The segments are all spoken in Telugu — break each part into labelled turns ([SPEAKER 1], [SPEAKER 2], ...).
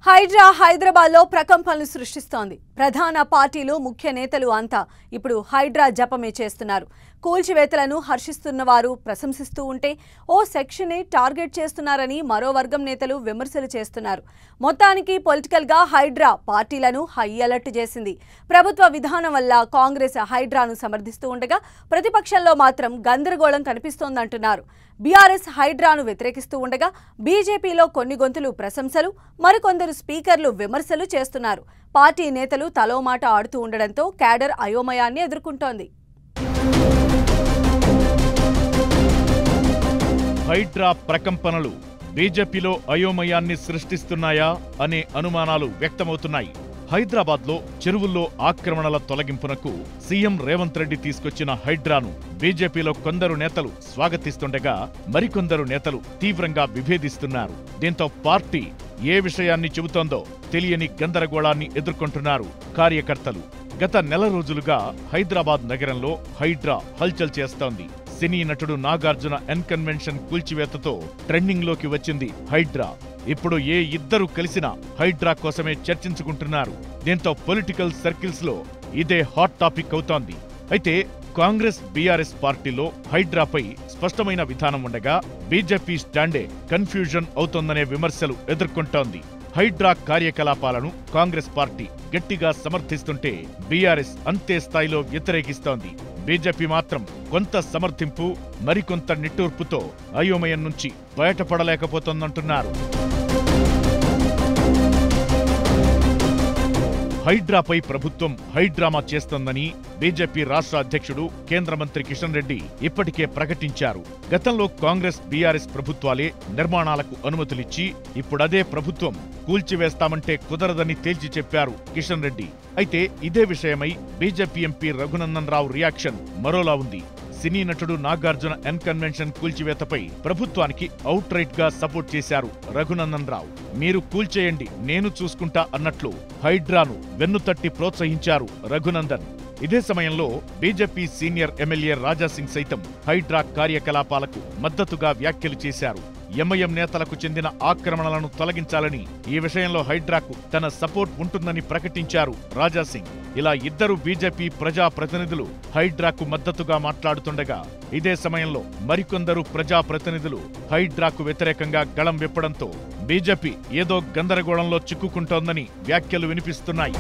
[SPEAKER 1] హైదరాబాద్లో ప్రకంపనలు సృష్టిస్తోంది. ప్రధాన పార్టీలు ముఖ్య నేతలు అంతా ఇప్పుడు హైడ్రా జపమే చేస్తున్నారు. కూల్చివేతలను హర్షిస్తున్న వారు ప్రశంసిస్తూ ఉంటే ఓ సెక్షనే టార్గెట్ చేస్తున్నారని మరో వర్గం నేతలు విమర్శలు చేస్తున్నారు. మొత్తానికి పొలిటికల్ గా హైడ్రా పార్టీలను హై అలర్ట్ చేసింది. ప్రభుత్వ విధానం వల్ల కాంగ్రెస్ హైడ్రాను సమర్థిస్తూ ఉండగా ప్రతిపక్షంలో మాత్రం గందరగోళం కనిపిస్తోందంటున్నారు. బీఆర్ఎస్ హైడ్రాను వ్యతిరేకిస్తూ ఉండగా బీజేపీలో కొన్ని గొంతులు ప్రశంసలు, మరికొందరు స్పీకర్లు విమర్శలు చేస్తున్నారు. పార్టీ నేతలు తలో మాట ఆడుతూ ఉండడంతో క్యాడర్ అయోమయాన్ని ఎదుర్కొంటోంది.
[SPEAKER 2] హైడ్రా ప్రకంపనలు బీజేపీలో అయోమయాన్ని సృష్టిస్తున్నాయా అనే అనుమానాలు వ్యక్తమవుతున్నాయి. హైదరాబాద్లో చెరువుల్లో ఆక్రమణల తొలగింపునకు సీఎం రేవంత్ రెడ్డి తీసుకొచ్చిన హైడ్రాను బీజేపీలో కొందరు నేతలు స్వాగతిస్తుండగా మరికొందరు నేతలు తీవ్రంగా విభేదిస్తున్నారు. దీంతో పార్టీ ఏ విషయాన్ని చెబుతోందో తెలియని గందరగోళాన్ని ఎదుర్కొంటున్నారు కార్యకర్తలు. గత నెల రోజులుగా హైదరాబాద్ నగరంలో హైడ్రా హల్చల్ చేస్తోంది. సినీ నటుడు నాగార్జున ఎన్కన్వెన్షన్ కూల్చివేతతో ట్రెండింగ్లోకి వచ్చింది హైడ్రా. ఇప్పుడు ఏ ఇద్దరు కలిసినా హైడ్రా కోసమే చర్చించుకుంటున్నారు. దీంతో పొలిటికల్ సర్కిల్స్ లో ఇదే హాట్ టాపిక్ అవుతోంది. అయితే కాంగ్రెస్ బీఆర్ఎస్ పార్టీలో హైడ్రాపై స్పష్టమైన విధానం ఉండగా బీజేపీ స్టాండే కన్ఫ్యూజన్ అవుతోందనే విమర్శలు ఎదుర్కొంటోంది. హైడ్రా కార్యకలాపాలను కాంగ్రెస్ పార్టీ గట్టిగా సమర్థిస్తుంటే బీఆర్ఎస్ అంతే స్థాయిలో వ్యతిరేకిస్తోంది. బీజేపీ మాత్రం కొంత సమర్థింపు, మరికొంత నిట్టూర్పుతో అయోమయం నుంచి బయటపడలేకపోతోందంటున్నారు. హైడ్రాపై ప్రభుత్వం హైడ్రామా చేస్తోందని బీజేపీ రాష్ట్ర అధ్యక్షుడు కేంద్ర మంత్రి కిషన్ రెడ్డి ఇప్పటికే ప్రకటించారు. గతంలో కాంగ్రెస్ బీఆర్ఎస్ ప్రభుత్వాలే నిర్మాణాలకు అనుమతులిచ్చి ఇప్పుడదే ప్రభుత్వం కూల్చివేస్తామంటే కుదరదని తేల్చి చెప్పారు కిషన్ రెడ్డి. అయితే ఇదే విషయమై BJP MP Raghunandan Rao reaction మరోలా ఉంది. సినీ నటుడు నాగార్జున ఎన్కన్వెన్షన్ కూల్చివేతపై ప్రభుత్వానికి అవుట్ రైట్ గా సపోర్ట్ చేశారు రఘునందన్ రావు. మీరు కూల్చేయండి, నేను చూసుకుంటా అన్నట్లు హైడ్రాను వెన్నుతట్టి ప్రోత్సహించారు రఘునందన్. ఇదే సమయంలో బీజేపీ సీనియర్ ఎమ్మెల్యే రాజాసింగ్ సైతం హైడ్రా కార్యకలాపాలకు మద్దతుగా వ్యాఖ్యలు చేశారు. ఎంఐఎం నేతలకు చెందిన ఆక్రమణలను తొలగించాలని, ఈ విషయంలో హైడ్రాకు తన సపోర్ట్ ఉంటుందని ప్రకటించారు రాజాసింగ్. ఇలా ఇద్దరు బీజేపీ ప్రజాప్రతినిధులు హైడ్రాకు మద్దతుగా మాట్లాడుతుండగా ఇదే సమయంలో మరికొందరు ప్రజాప్రతినిధులు హైడ్రాకు వ్యతిరేకంగా గళం విప్పడంతో బీజేపీ ఏదో గందరగోళంలో చిక్కుకుంటోందని వ్యాఖ్యలు వినిపిస్తున్నాయి.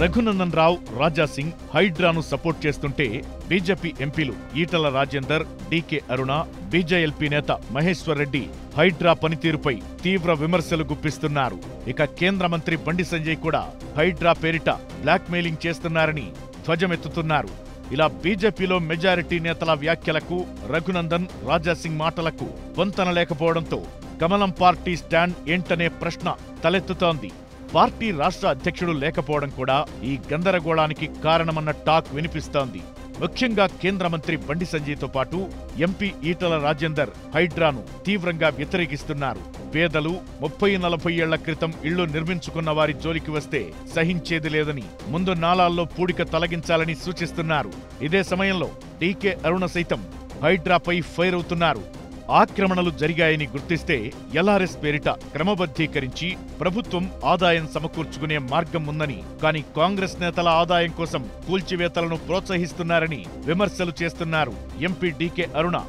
[SPEAKER 2] రఘునందన్ రావు, రాజాసింగ్ హైడ్రాను సపోర్ట్ చేస్తుంటే బీజేపీ ఎంపీలు ఈటల రాజేందర్, డీకే అరుణ, బీజేఎల్పీ నేత మహేశ్వర్ రెడ్డి హైడ్రా పనితీరుపై తీవ్ర విమర్శలు గుప్పిస్తున్నారు. ఇక కేంద్ర మంత్రి బండి సంజయ్ కూడా హైడ్రా పేరిట బ్లాక్ మెయిలింగ్ చేస్తున్నారని ధ్వజమెత్తుతున్నారు. ఇలా బీజేపీలో మెజారిటీ నేతల వ్యాఖ్యలకు, రఘునందన్, రాజాసింగ్ మాటలకు పొంతన లేకపోవడంతో కమలం పార్టీ స్టాండ్ ఏంటనే ప్రశ్న తలెత్తుతోంది. పార్టీ రాష్ట్ర అధ్యక్షుడు లేకపోవడం కూడా ఈ గందరగోళానికి కారణమన్న టాక్ వినిపిస్తోంది. ముఖ్యంగా కేంద్ర మంత్రి బండి సంజయ్తో పాటు ఎంపీ ఈటల రాజేందర్ హైడ్రాను తీవ్రంగా వ్యతిరేకిస్తున్నారు. పేదలు 30-40 ఏళ్ల క్రితం ఇళ్లు నిర్మించుకున్న వారి జోలికి వస్తే సహించేది లేదని, ముందు నాలాల్లో పూడిక తొలగించాలని సూచిస్తున్నారు. ఇదే సమయంలో డీకే అరుణ సైతం హైడ్రాపై ఫైర్ అవుతున్నారు. ఆక్రమణలు జరిగాయని గుర్తిస్తే ఎల్ఆర్ఎస్ పేరిట క్రమబద్ధీకరించి ప్రభుత్వం ఆదాయం సమకూర్చుకునే మార్గం ఉందని, కానీ కాంగ్రెస్ నేతల ఆదాయం కోసం కూల్చివేతలను ప్రోత్సహిస్తున్నారని విమర్శలు చేస్తున్నారు ఎంపీ డీకే అరుణ.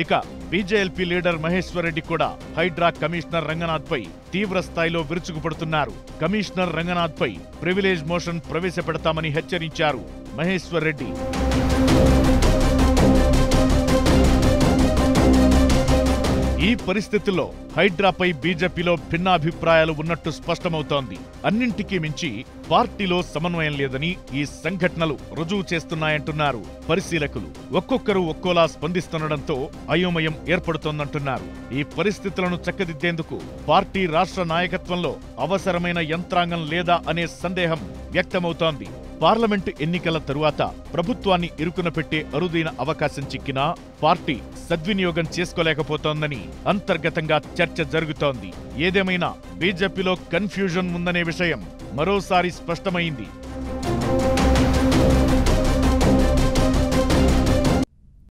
[SPEAKER 2] ఇక బీజేఎల్పీ లీడర్ మహేశ్వర్ రెడ్డి కూడా హైడ్రా కమిషనర్ రంగనాథ్ పై తీవ్ర స్థాయిలో విరుచుకుపడుతున్నారు. కమిషనర్ రంగనాథ్ పై ప్రివిలేజ్ మోషన్ ప్రవేశపెడతామని హెచ్చరించారు మహేశ్వర్ రెడ్డి. ఈ పరిస్థితుల్లో హైడ్రాపై బీజేపీలో భిన్నాభిప్రాయాలు ఉన్నట్టు స్పష్టమవుతోంది. అన్నింటికీ మించి పార్టీలో సమన్వయం లేదని ఈ సంఘటనలు రుజువు చేస్తున్నాయంటున్నారు పరిశీలకులు. ఒక్కొక్కరు ఒక్కోలా స్పందిస్తుండడంతో అయోమయం ఏర్పడుతోందంటున్నారు. ఈ పరిస్థితులను చక్కదిద్దేందుకు పార్టీ రాష్ట్ర నాయకత్వంలో అవసరమైన యంత్రాంగం లేదా అనే సందేహం వ్యక్తమవుతోంది. పార్లమెంటు ఎన్నికల తరువాత ప్రభుత్వాన్ని ఇరుకున పెట్టే అరుదైన అవకాశం చిక్కినా పార్టీ సద్వినియోగం చేసుకోలేకపోతోందని అంతర్గతంగా చర్చ జరుగుతోంది. ఏదేమైనా బీజేపీలో కన్ఫ్యూజన్ ఉందనే విషయం మరోసారి స్పష్టమైంది.